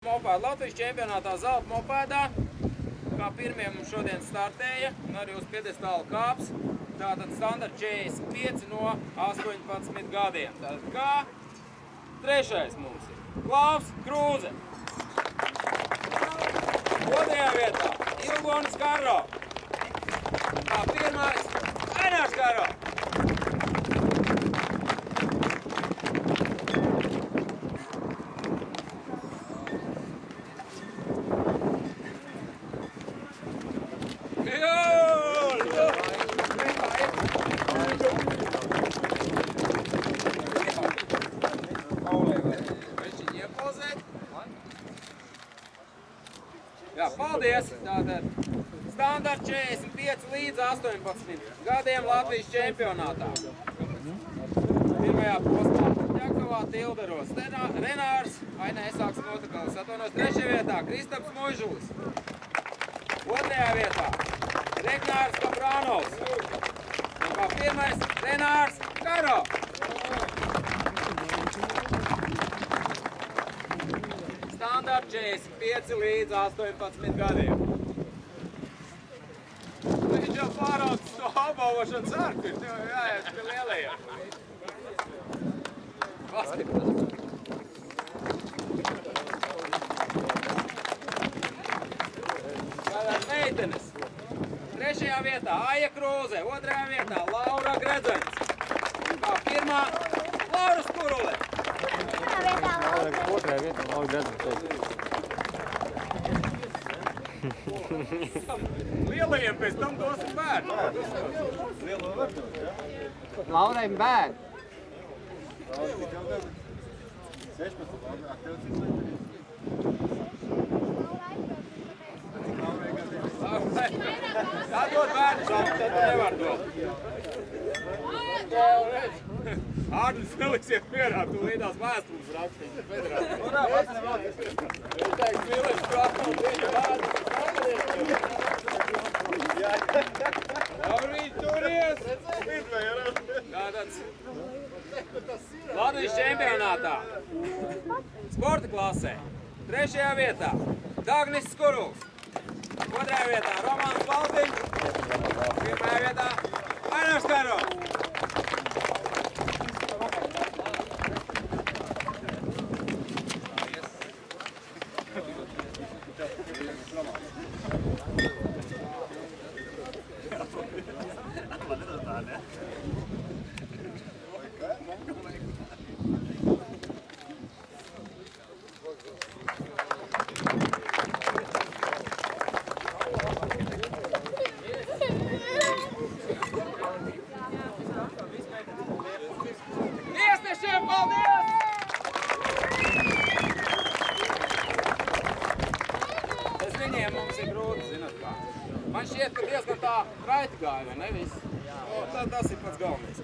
Mopēda Latvijas čempionātā zelta mopēdā, kā pirmie mums šodien startēja, un arī uz piedestāla kāps. Tātad standarta 45 no 18 gadiem. Tātad kā trešais mums ir Klaus Krūze. Otrajā vietā Ilgonis Karro. Kā pirmais Ainārs Karro. Jā, paldies! Tātad standarta 45 līdz 18 gadiem Latvijas čempionātā. Pirmajā posmā Ķekavā Tilderos Renārs, Esāks Notakals, atvainojas trešajā vietā Kristaps Muižulis. Otrajā vietā Regnārs Kaprānovs. Un kā pirmais Renārs Karo. Standarta 45 līdz 18 gadiem. Viņš jau pāraudzis to apbalvošanas arku, viņš jau jāiet pie lielajiem. Paskatās. Tātad meitenes. Trešajā vietā Aija Krūze, otrajā vietā Laura Gredzens. Kā pirmā Laura Skurule. Otrajā vietā Laura Gredzens. Lielajiem pēc tam dosim bērnu. Laurai bērnu. 16. Tā dod bērnu šādu, tad nevar dot. Ārnis neliksiet mierā, tu līdās vēstules rakstīt. Urā, pats nevalties. Es teiktu, mīlēšu prātām, viņa bērnu. Laurīt, turies! Tātad Latvijas čempionātā sporta klasē. Trešajā vietā Dagnis Skuruls. Otrajā vietā Romāns Baltiņš. Pirmajā vietā Ainārs Karo. Tiesnešiem paldies! Bez viņiem mums ir grūti, zināt kā. Man šķiet, ka diezgan tā raiti gāja, vai ne viss? Tas ir pats galvenais.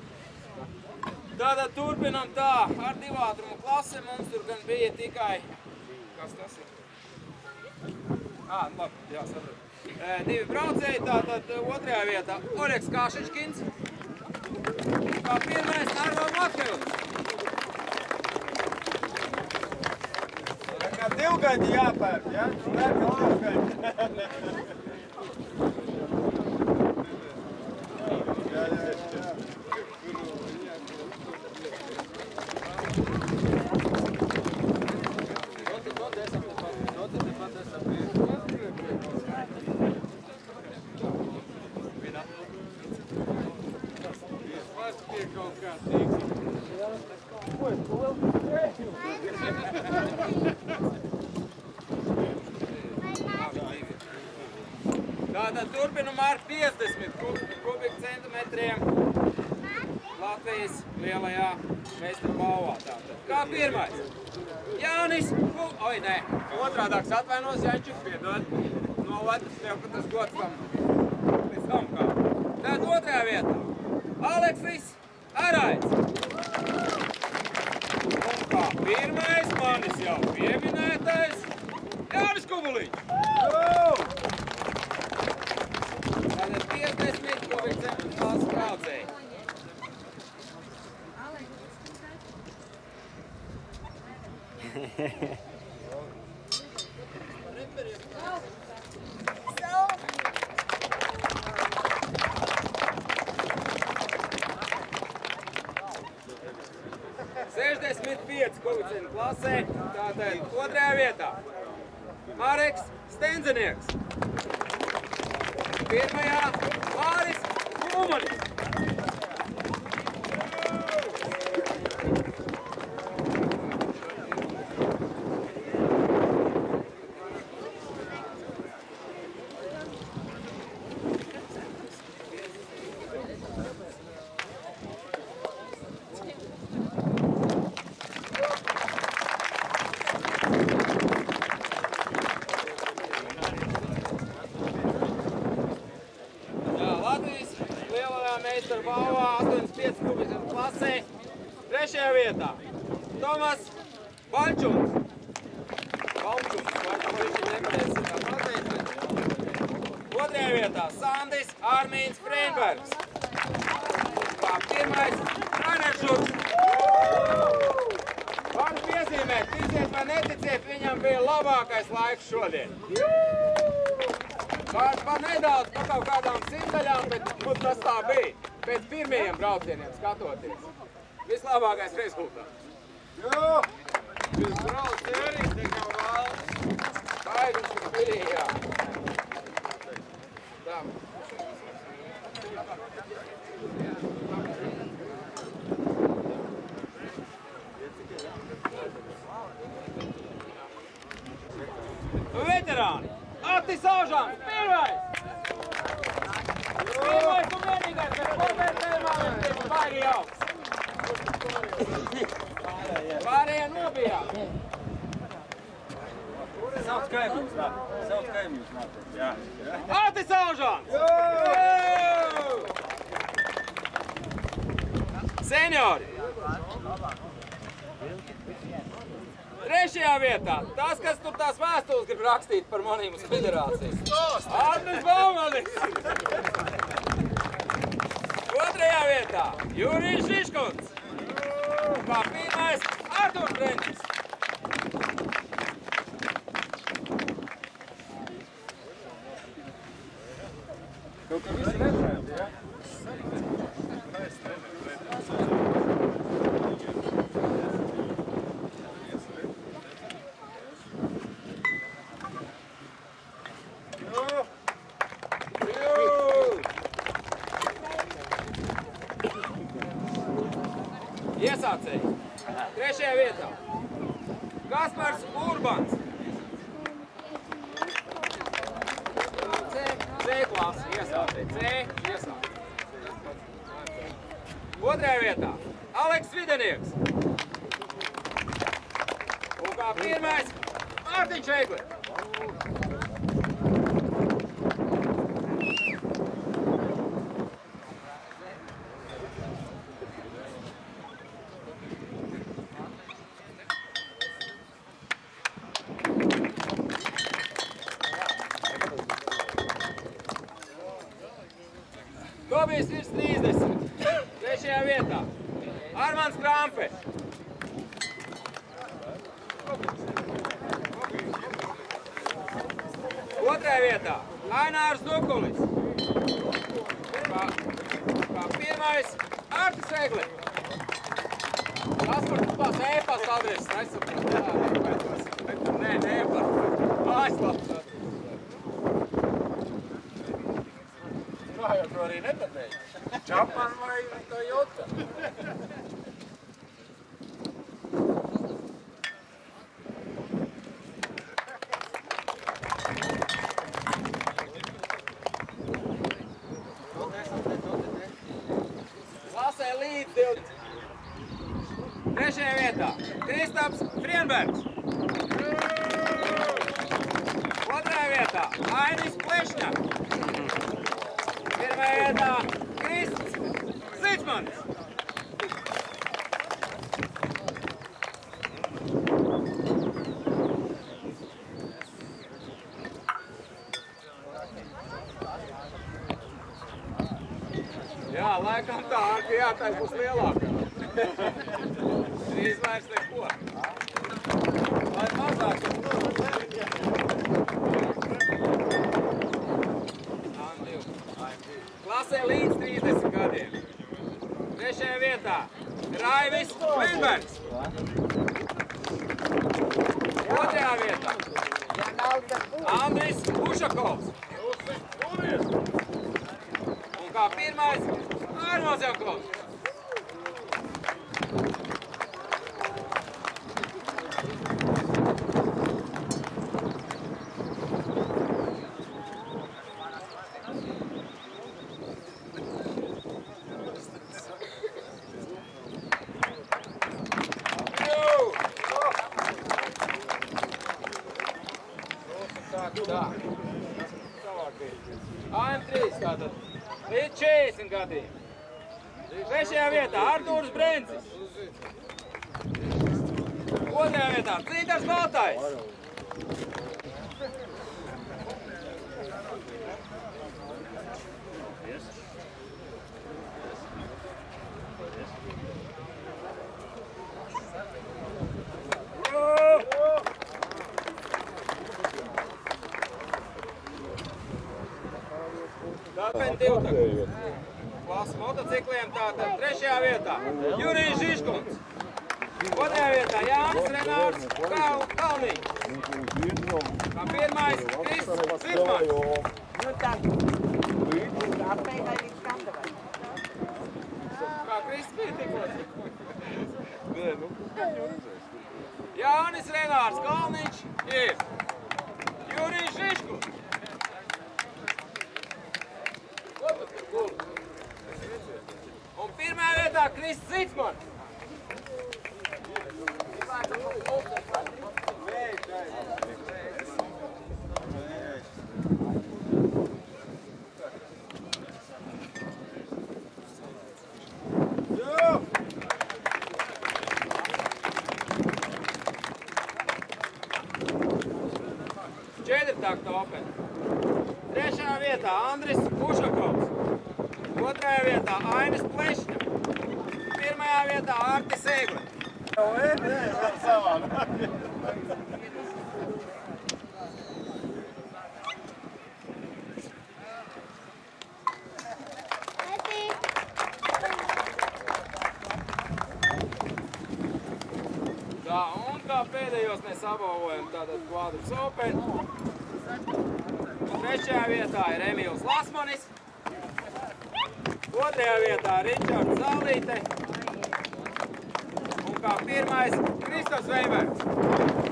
Tātad turpinam tā, ar divātrumu klasi mums tur gan bija tikai... Kas tas ir? Labi, jā, sapratu. Divi braucēji, tātad otrajā vietā Oļegs Kašičkins. Kā pirmais Arvo Matkevs. Kā divgaļi jāpērk, ja? Pērka divgaļi. Tātad turpinam ar 50 kubikcentimetriem Latvijas lielajā meistara balvā. Tātad. Kā pirmais? Jānis Oi, nē, otrādāks atvainos Jaņčuks, piedod. Noletas tev, ka tas gods tam līdz tam kā. Tātad otrajā vietā Aleksis Araids. Un kā pirmais manis jau pieminētais Jānis Kubuliņš. Tātad 50 kubikcentimetru klases braucēji. klasē, tātad 2. vietā Mareks Stenzenieks. 1. Māris Kulmanis. Latvijas lielajā meistaru balvā 85 kubika klasē 3. vietā Tomas Balčums. Viņš nepareizi kā pateicis. 2. vietā Sandis Armīns Freinbergs. Kā 1. Rainers Šuks. Varu piezīmēt, ticiet vai neticiet, viņam bija labākais laiks šodien. Par nedaudz, pa kaut kādām simtaļām, bet tas tā bija. Pēc pirmajiem braucieniem skatoties. Vislabākais rezultāts. Jo! Jūs brauc ērīs, te kā valsts. Skaidrs, ka bija, jā. Tā. Veterāni! Attis Aužāns, 1. Pirmais un vienīgais, bet kopvērtējumā viņš ir baigi augsts. Pārējie nobijās. Sauc kaimiņus nāk. Jā. Attis Aužāns! Seniori! 3. vietā, tas, kas tur tās vēstules grib rakstīt par manīm uz federācijas. Arnis Baumanis! 2. vietā, Jurijs Žižkuns. Kā 1. Arturs Trenčis. Kaut kā visi redzēt, jā? Iesācēji. 3. vietā. Kaspars Urbans. C klasi iesācēji. C iesācēji. 2. vietā. Aleks Videnieks. Un kā 1. Mārtiņš Eigli. Dobijs virs 30. 3. vietā. Armāns Krampe. 2. vietā. Ainārs Dukulis. Kā 1. Artis Egli. Tas par tās e-pasta adreses nesaprot. Nē, e-pasta. Mājaslaps. Kā jau to arī nepateicu? Čapan vai Toyota? Klasē līdz 20. 3. vietā Kristaps Frienbergs. 2. vietā Ainis Plešņaks. 1. vietā Krists Zicmanis. Jā, laikam tā arka jātais būs lielākā. Drīz vairs neko. Lai mazāk. Klasē līdz 30 gadiem. 3. vietā Raivis Klimbergs. vietā Andris Ušakovs. Un kā pirmais Armāns Jakovs. Tā. AM3 tātad līdz 40 gadiem. Trešajā vietā Artūrs Brencis. Otrajā vietā Cītars Baltais. Tāpēc divtaka. Klases motocikliem tātad trešajā vietā Jurijs Žižkunds. Otrajā vietā Jānis Renārds Kalniņš. Kā pirmais Krists Zitmans. Kā Krists bija tikko? Jānis Renārds Kalniņš ir Jurijs Žižkunds. Un pirmā vietā Krists Zitmans. Četrtakta Open. Trešajā vietā Andris Ušakovs. Otrajā vietā Ainis Plešņa. Pirmajā vietā Artis Eigli. Tā, un kā pēdējos mēs apbalvojam tātad Quadrus Open. Trešajā vietā ir Emīls Lasmanis. Otrajā vietā Ričards Zālīte. Un kā pirmais Kristofs Veiberts.